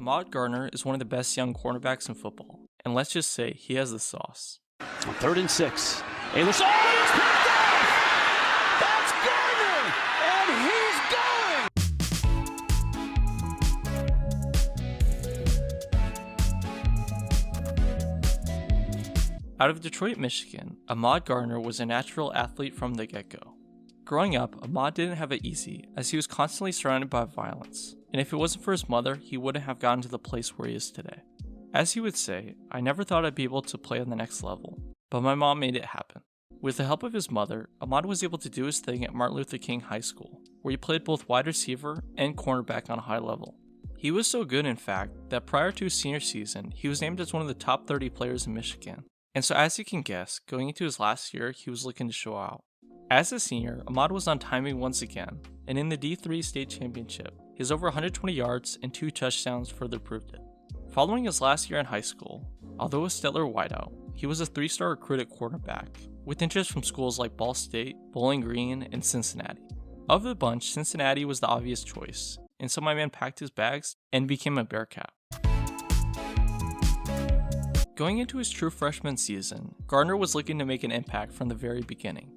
Ahmad Gardner is one of the best young cornerbacks in football, and let's just say he has the sauce. On 3rd and 6. He's picked off! That's Gardner! And he's going! Out of Detroit, Michigan, Ahmad Gardner was a natural athlete from the get-go. Growing up, Ahmad didn't have it easy, as he was constantly surrounded by violence, and if it wasn't for his mother, he wouldn't have gotten to the place where he is today. As he would say, I never thought I'd be able to play on the next level, but my mom made it happen. With the help of his mother, Ahmad was able to do his thing at Martin Luther King High School, where he played both wide receiver and cornerback on a high level. He was so good, in fact, that prior to his senior season, he was named as one of the top 30 players in Michigan. And so as you can guess, going into his last year, he was looking to show out. As a senior, Ahmad was on timing once again, and in the D3 state championship, his over 120 yards and 2 touchdowns further proved it. Following his last year in high school, although a stellar wideout, he was a 3-star recruited quarterback, with interest from schools like Ball State, Bowling Green, and Cincinnati. Of the bunch, Cincinnati was the obvious choice, and so my man packed his bags and became a Bearcat. Going into his true freshman season, Gardner was looking to make an impact from the very beginning.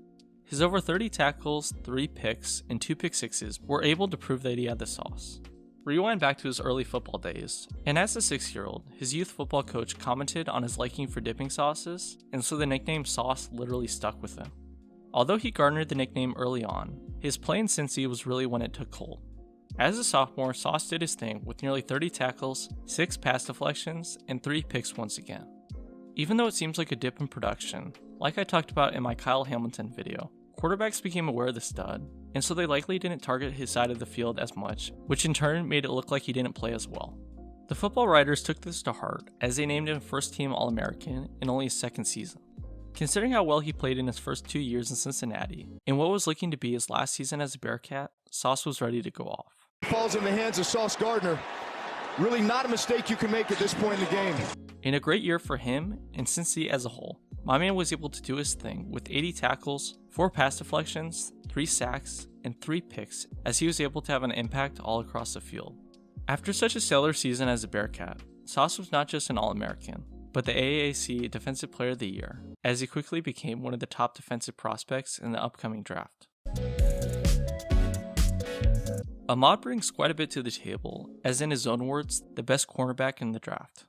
His over 30 tackles, 3 picks, and 2 pick sixes were able to prove that he had the sauce. Rewind back to his early football days, and as a 6-year-old, his youth football coach commented on his liking for dipping sauces, and so the nickname Sauce literally stuck with him. Although he garnered the nickname early on, his play in Cincy was really when it took hold. As a sophomore, Sauce did his thing with nearly 30 tackles, 6 pass deflections, and 3 picks once again. Even though it seems like a dip in production, like I talked about in my Kyle Hamilton video, quarterbacks became aware of the stud, and so they likely didn't target his side of the field as much, which in turn made it look like he didn't play as well. The football writers took this to heart, as they named him first-team All-American in only his second season. Considering how well he played in his first 2 years in Cincinnati, and what was looking to be his last season as a Bearcat, Sauce was ready to go off. Falls in the hands of Sauce Gardner. Really not a mistake you can make at this point in the game. In a great year for him, and Cincy as a whole, my man was able to do his thing with 80 tackles, 4 pass deflections, 3 sacks, and 3 picks, as he was able to have an impact all across the field. After such a stellar season as a Bearcat, Sauce was not just an All-American, but the AAC Defensive Player of the Year, as he quickly became one of the top defensive prospects in the upcoming draft. Ahmad brings quite a bit to the table, as in his own words, the best cornerback in the draft.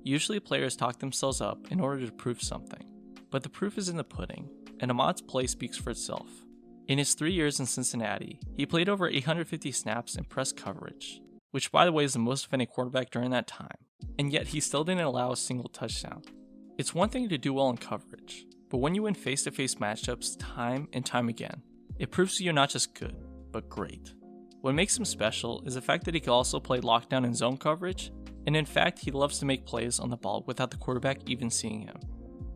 Usually players talk themselves up in order to prove something, but the proof is in the pudding, and Ahmad's play speaks for itself. In his 3 years in Cincinnati, he played over 850 snaps in press coverage, which by the way is the most of any quarterback during that time, and yet he still didn't allow a single touchdown. It's one thing to do well in coverage, but when you win face-to-face matchups time and time again, it proves you're not just good, but great. What makes him special is the fact that he can also play lockdown and zone coverage, and in fact he loves to make plays on the ball without the quarterback even seeing him.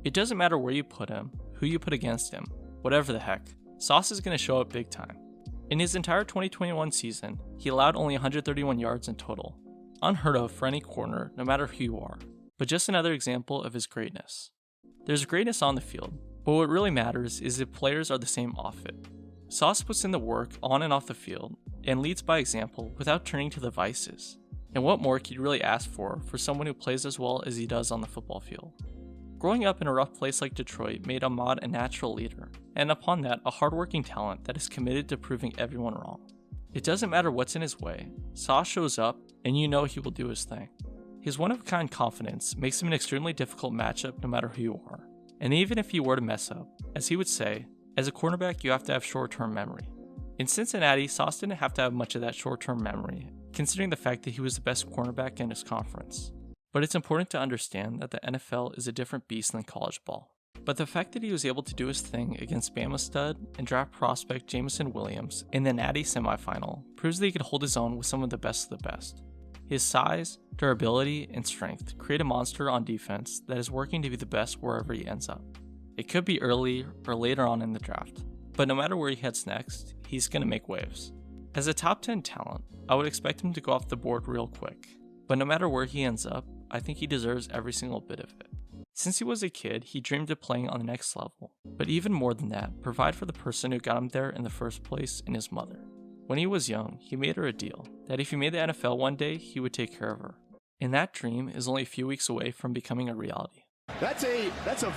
It doesn't matter where you put him, who you put against him, whatever the heck, Sauce is going to show up big time. In his entire 2021 season, he allowed only 131 yards in total. Unheard of for any corner, no matter who you are, but just another example of his greatness. There's greatness on the field, but what really matters is if players are the same off it. Sauce puts in the work on and off the field, and leads by example without turning to the vices. And what more could you really ask for someone who plays as well as he does on the football field? Growing up in a rough place like Detroit made Ahmad a natural leader, and upon that, a hardworking talent that is committed to proving everyone wrong. It doesn't matter what's in his way, Sauce shows up, and you know he will do his thing. His one-of-a-kind confidence makes him an extremely difficult matchup no matter who you are. And even if you were to mess up, as he would say, as a cornerback you have to have short-term memory. In Cincinnati, Sauce didn't have to have much of that short-term memory, considering the fact that he was the best cornerback in his conference. But it's important to understand that the NFL is a different beast than college ball. But the fact that he was able to do his thing against Bama stud and draft prospect Jameson Williams in the Natty semifinal proves that he could hold his own with some of the best of the best. His size, durability, and strength create a monster on defense that is working to be the best wherever he ends up. It could be early or later on in the draft, but no matter where he heads next, he's going to make waves. As a top 10 talent, I would expect him to go off the board real quick, but no matter where he ends up, I think he deserves every single bit of it. Since he was a kid, he dreamed of playing on the next level, but even more than that, provide for the person who got him there in the first place and his mother. When he was young, he made her a deal that if he made the NFL one day, he would take care of her. And that dream is only a few weeks away from becoming a reality. That's a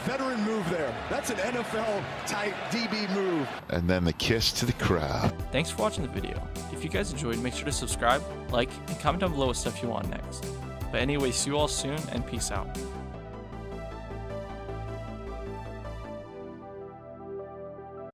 veteran move there. That's an NFL-type DB move. And then the kiss to the crowd. Thanks for watching the video. If you guys enjoyed, make sure to subscribe, like, and comment down below what stuff you want next. But anyway, see you all soon, and peace out.